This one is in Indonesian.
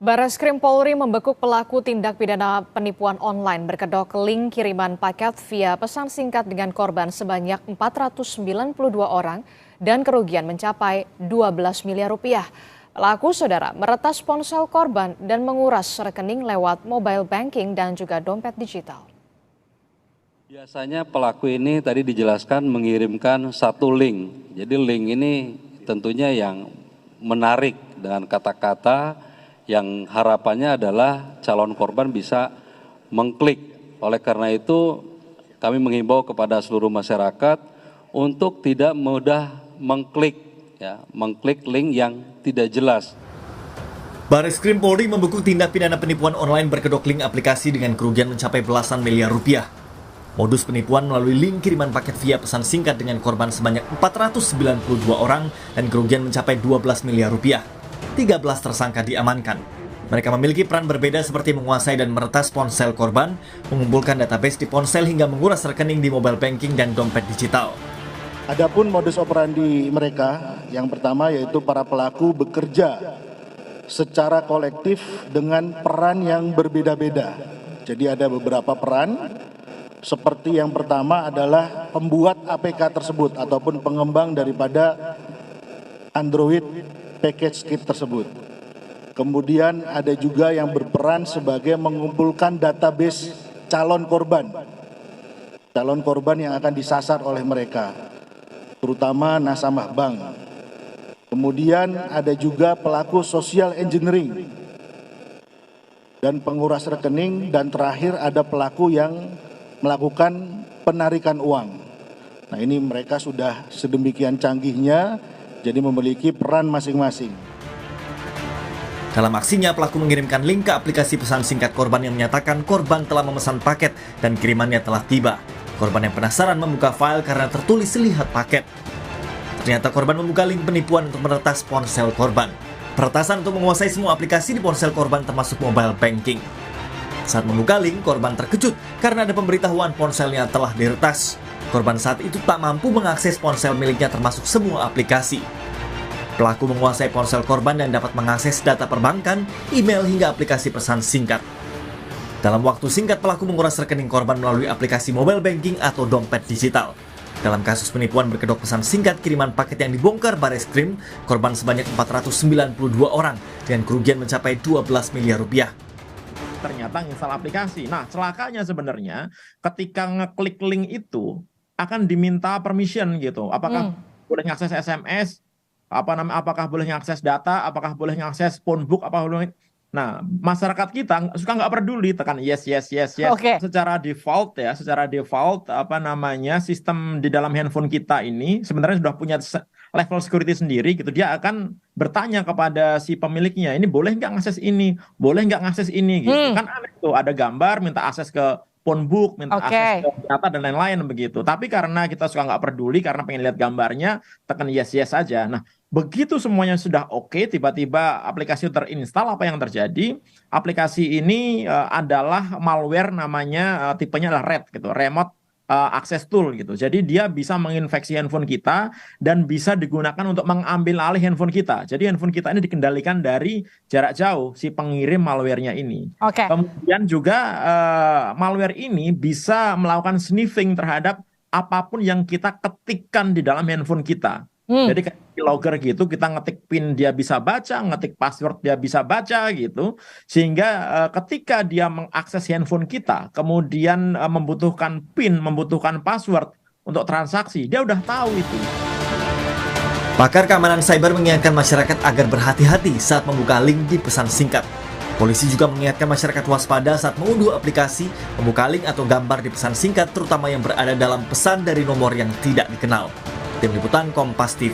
Barreskrim Polri membekuk pelaku tindak pidana penipuan online berkedok link kiriman paket via pesan singkat dengan korban sebanyak 492 orang dan kerugian mencapai 12 miliar rupiah. Pelaku saudara meretas ponsel korban dan menguras rekening lewat mobile banking dan juga dompet digital. Biasanya pelaku ini tadi dijelaskan mengirimkan satu link. Jadi link ini tentunya yang menarik dengan kata-kata yang harapannya adalah calon korban bisa mengklik. Oleh karena itu kami menghimbau kepada seluruh masyarakat untuk tidak mudah mengklik link yang tidak jelas. Barreskrim Polri membekuk tindak pidana penipuan online berkedok link aplikasi dengan kerugian mencapai belasan miliar rupiah. Modus penipuan melalui link kiriman paket via pesan singkat dengan korban sebanyak 492 orang dan kerugian mencapai 12 miliar rupiah. 13 tersangka diamankan. Mereka memiliki peran berbeda seperti menguasai dan meretas ponsel korban, mengumpulkan database di ponsel hingga menguras rekening di mobile banking dan dompet digital. Adapun modus operandi mereka, yang pertama yaitu para pelaku bekerja secara kolektif dengan peran yang berbeda-beda. Jadi ada beberapa peran, seperti yang pertama adalah pembuat APK tersebut ataupun pengembang daripada Android package kit tersebut. Kemudian ada juga yang berperan sebagai mengumpulkan database calon korban yang akan disasar oleh mereka, terutama nasabah bank. Kemudian ada juga pelaku social engineering dan penguras rekening, dan terakhir ada pelaku yang melakukan penarikan uang. Nah, ini mereka sudah sedemikian canggihnya, jadi memiliki peran masing-masing. Dalam aksinya, pelaku mengirimkan link ke aplikasi pesan singkat korban yang menyatakan korban telah memesan paket dan kirimannya telah tiba. Korban yang penasaran membuka file karena tertulis lihat paket. Ternyata korban membuka link penipuan untuk meretas ponsel korban. Peretasan untuk menguasai semua aplikasi di ponsel korban termasuk mobile banking. Saat membuka link, korban terkejut karena ada pemberitahuan ponselnya telah diretas. Korban saat itu tak mampu mengakses ponsel miliknya termasuk semua aplikasi. Pelaku menguasai ponsel korban dan dapat mengakses data perbankan, email hingga aplikasi pesan singkat. Dalam waktu singkat, pelaku menguras rekening korban melalui aplikasi mobile banking atau dompet digital. Dalam kasus penipuan berkedok pesan singkat kiriman paket yang dibongkar Barreskrim, korban sebanyak 492 orang dengan kerugian mencapai 12 miliar rupiah. Ternyata install aplikasi. Nah, celakanya sebenarnya ketika ngeklik link itu akan diminta permission gitu. Apakah boleh mengakses SMS? Apakah boleh mengakses data, apakah boleh mengakses phone book, Nah, masyarakat kita suka nggak peduli, tekan yes. Okay. Secara default sistem di dalam handphone kita ini sebenarnya sudah punya level security sendiri gitu. Dia akan bertanya kepada si pemiliknya, ini boleh nggak ngakses ini, boleh nggak ngakses ini gitu. Kan aneh tuh, ada gambar minta akses ke phone book, minta akses ke data dan lain-lain begitu. Tapi karena kita suka nggak peduli, karena pengen lihat gambarnya, tekan yes saja. Nah, begitu semuanya sudah oke, tiba-tiba aplikasi terinstall, apa yang terjadi? Aplikasi ini adalah malware, namanya tipenya adalah RAT gitu, Remote Access Tool gitu. Jadi dia bisa menginfeksi handphone kita dan bisa digunakan untuk mengambil alih handphone kita. Jadi handphone kita ini dikendalikan dari jarak jauh si pengirim malwarenya ini. Kemudian juga malware ini bisa melakukan sniffing terhadap apapun yang kita ketikkan di dalam handphone kita. Jadi kayak logger gitu, kita ngetik PIN dia bisa baca, ngetik password dia bisa baca gitu. Sehingga ketika dia mengakses handphone kita, kemudian membutuhkan PIN, membutuhkan password untuk transaksi, dia udah tahu itu. Pakar keamanan cyber mengingatkan masyarakat agar berhati-hati saat membuka link di pesan singkat. Polisi juga mengingatkan masyarakat waspada saat mengunduh aplikasi, membuka link atau gambar di pesan singkat, terutama yang berada dalam pesan dari nomor yang tidak dikenal. Tim Liputan Kompas TV.